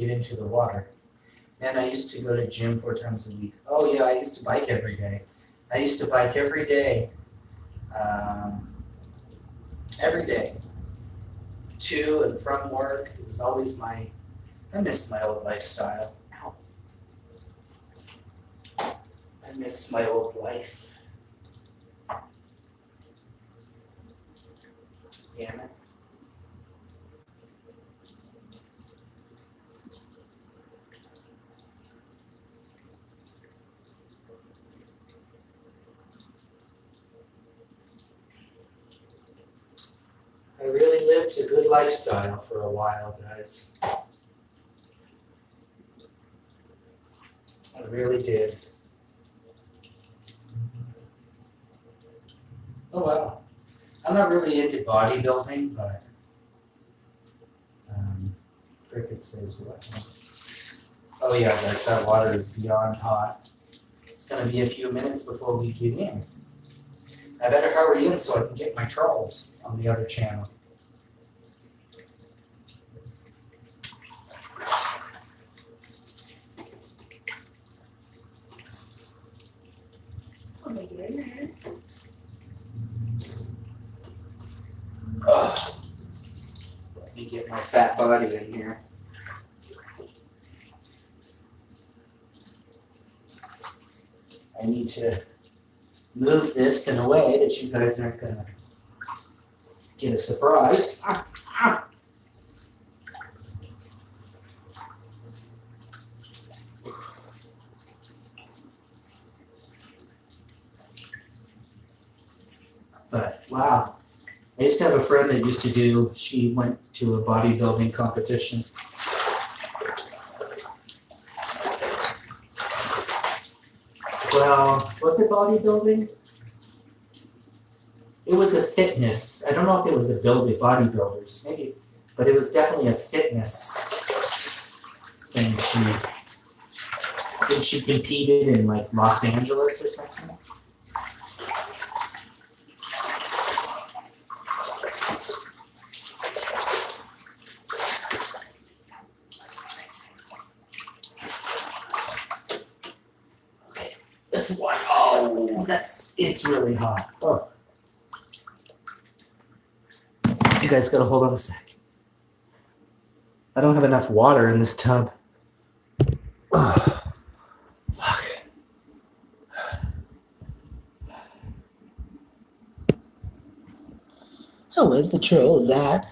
get into the water. And I used to go to gym 4 times a week. Oh yeah, I used to bike every day. I used to bike every day. Every day. To and from work. It was always I miss my old lifestyle. Ow. I miss my old life. Damn it. I really lived a good lifestyle for a while, guys. I really did. Oh wow. I'm not really into bodybuilding, but Cricket says what? Oh yeah, guys, that water is beyond hot. It's gonna be a few minutes before we get in. I better hurry in so I can get my trolls on the other channel. Let me get my fat body in here. I need to move this in a way that you guys aren't gonna get a surprise. But wow, I used to have a friend that used to she went to a bodybuilding competition. Well, was it bodybuilding? It was a fitness. I don't know if it was a bodybuilders, maybe, but it was definitely a fitness thing. She competed in like Los Angeles or something. This one, oh, it's really hot. Oh. You guys gotta hold on a sec. I don't have enough water in this tub. Oh, fuck. Oh, where's the trolls at?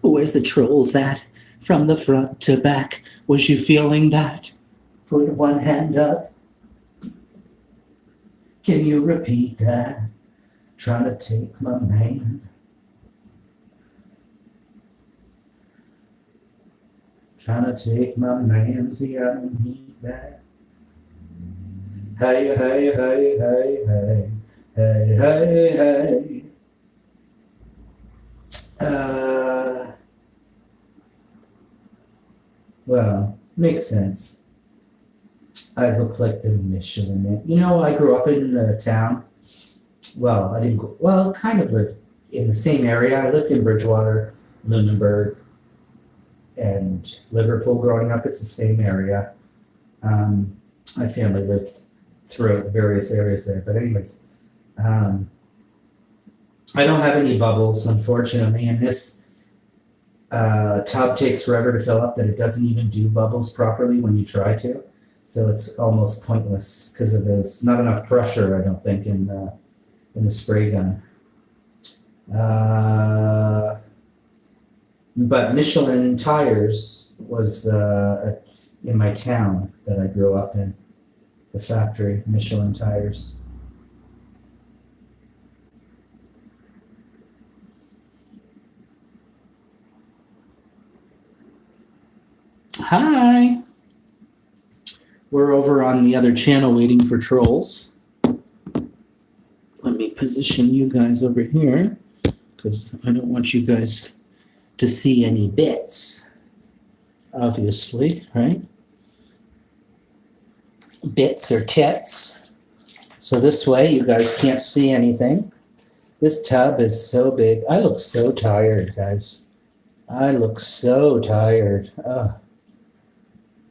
Where's the trolls at? From the front to back, was you feeling that? Put one hand up. Can you repeat that? Trying to take my man. Trying to take my man. See, I don't need that. Hey, hey, hey, hey, hey. Hey, hey, hey. Well, makes sense. I look like the Michelin Man. You know, I grew up in the town. Well, I didn't go, well, kind of lived in the same area. I lived in Bridgewater, Lunenburg, and Liverpool growing up. It's the same area. My family lived throughout various areas there. But anyways, I don't have any bubbles, unfortunately, and this tub takes forever to fill up that it doesn't even do bubbles properly when you try to. So it's almost pointless because of this. Not enough pressure, I don't think, in the spray gun. But Michelin Tires was in my town that I grew up in. The factory, Michelin Tires. Hi. We're over on the other channel waiting for trolls. Let me position you guys over here because I don't want you guys to see any bits, obviously, right? Bits or tits. So this way you guys can't see anything. This tub is so big. I look so tired, guys. I look so tired.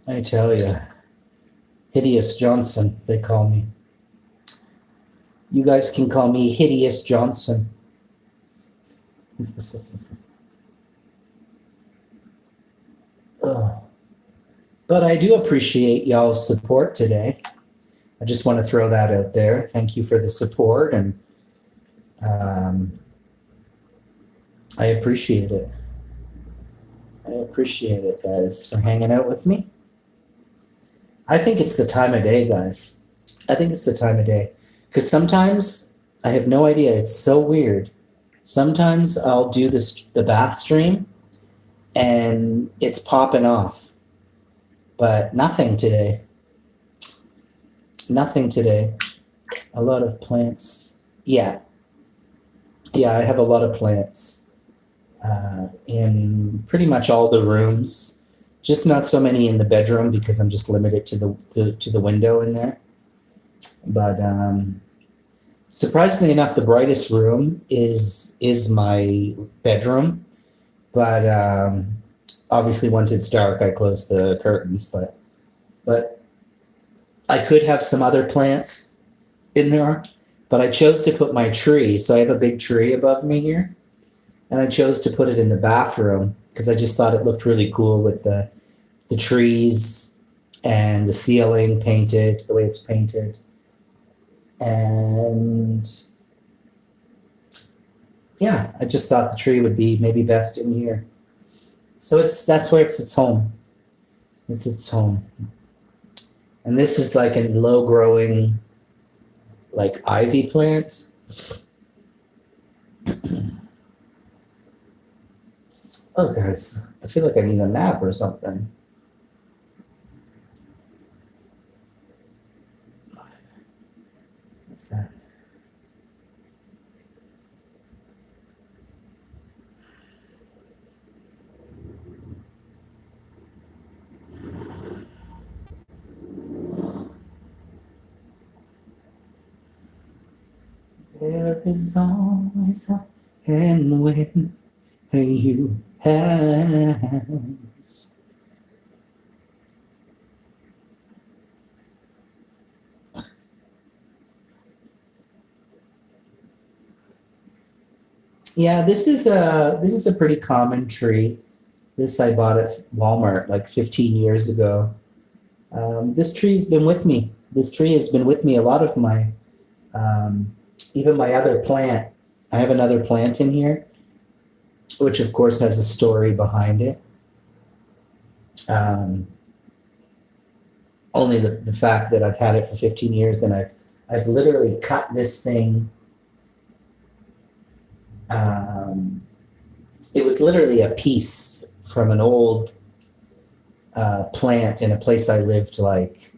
I tell you, Hideous Johnson, they call me. You guys can call me Hideous Johnson. Ugh. But I do appreciate y'all's support today. I just want to throw that out there. Thank you for the support, and um, I appreciate it. I appreciate it, guys, for hanging out with me. I think it's the time of day, guys. I think it's the time of day. Because sometimes I have no idea. It's so weird. Sometimes I'll do the bath stream and it's popping off. But nothing today. Nothing today. A lot of plants. Yeah. Yeah, I have a lot of plants in pretty much all the rooms. Just not so many in the bedroom because I'm just limited to the window in there. But surprisingly enough, the brightest room is my bedroom. But obviously, once it's dark, I close the curtains. But I could have some other plants in there. But I chose to put my tree. So I have a big tree above me here, and I chose to put it in the bathroom because I just thought it looked really cool with the trees and the ceiling painted the way it's painted. And yeah, I just thought the tree would be maybe best in here. So that's where it's its home. It's its home. And this is like a low growing like ivy plant. Oh guys, I feel like I need a nap or something. What's that? There is always a hand when you has. Yeah, this is a pretty common tree. This I bought at Walmart like 15 years ago. This tree's been with me. This tree has been with me. A lot of my, even my other plant. I have another plant in here, which of course has a story behind it. Um, Only the fact that I've had it for 15 years and I've literally cut this thing. Um, it was literally a piece from an old plant in a place I lived like,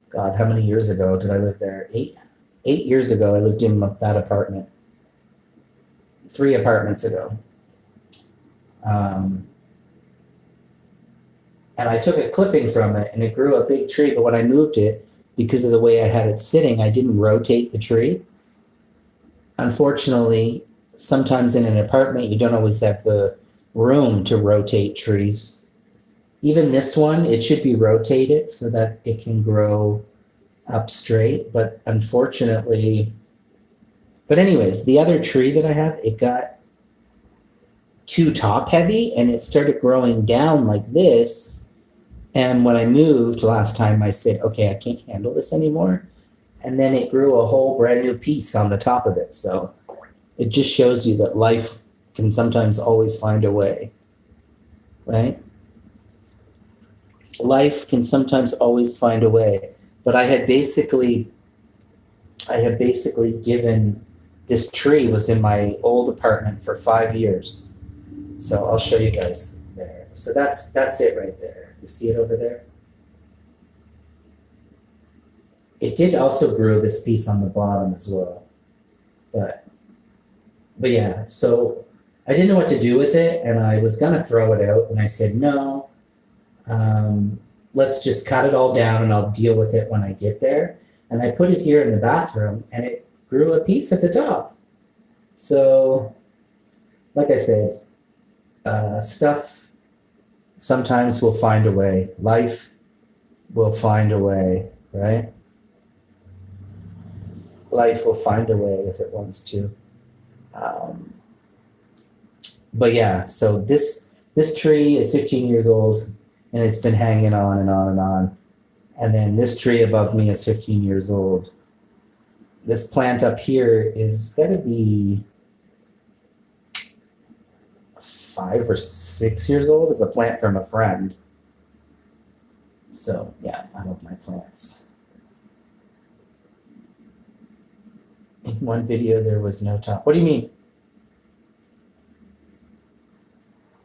God, how many years ago did I live there? 8 years ago, I lived in that apartment. 3 apartments ago. Um, and I took a clipping from it and it grew a big tree. But when I moved it, because of the way I had it sitting, I didn't rotate the tree. Unfortunately, sometimes in an apartment, you don't always have the room to rotate trees. Even this one, it should be rotated so that it can grow up straight. But unfortunately, but anyways, the other tree that I have, it got too top heavy and it started growing down like this. And when I moved last time, I said, okay, I can't handle this anymore. And then it grew a whole brand new piece on the top of it. So it just shows you that life can sometimes always find a way, right? Life can sometimes always find a way. But I had basically given this tree was in my old apartment for 5 years. So I'll show you guys there. So that's it right there. You see it over there? It did also grow this piece on the bottom as well. But yeah, so I didn't know what to do with it and I was gonna throw it out and I said, no, let's just cut it all down and I'll deal with it when I get there. And I put it here in the bathroom and it grew a piece at the top. So, like I said, stuff sometimes will find a way. Life will find a way, right? Life will find a way if it wants to. Um, but yeah, so this tree is 15 years old, and it's been hanging on and on and on. And then this tree above me is 15 years old. This plant up here is gonna be 5 or 6 years old. It's a plant from a friend. So yeah, I love my plants. In one video, there was no top. What do you mean?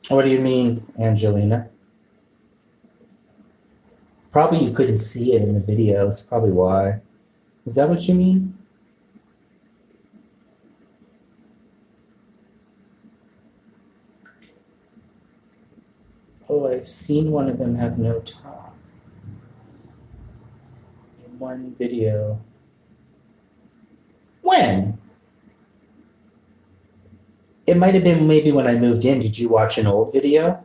What do you mean, Angelina? Probably you couldn't see it in the video. That's probably why. Is that what you mean? Oh, I've seen one of them have no top in one video. When? It might have been maybe when I moved in. Did you watch an old video?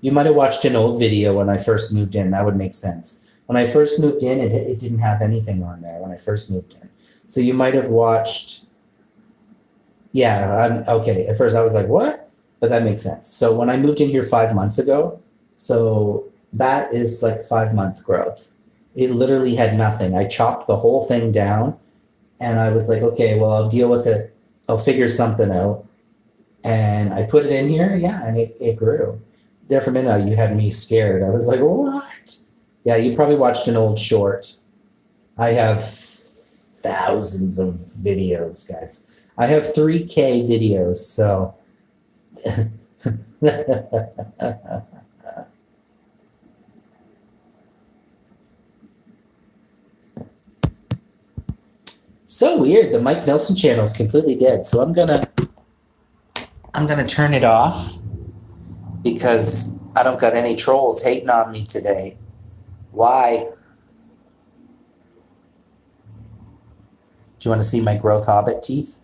You might have watched an old video when I first moved in. That would make sense. When I first moved in, it didn't have anything on there when I first moved in. So you might have watched. Yeah, okay. At first I was like, what? But that makes sense. So when I moved in here 5 months ago, so that is like 5 month growth. It literally had nothing. I chopped the whole thing down and I was like, okay, well, I'll deal with it. I'll figure something out. And I put it in here, yeah, and it grew. There for a minute, you had me scared. I was like, what? Yeah, you probably watched an old short. I have thousands of videos, guys. I have 3K videos, so. So weird. The Mike Nelson channel is completely dead. So I'm gonna turn it off because I don't got any trolls hating on me today. Why? Do you want to see my growth hobbit teeth?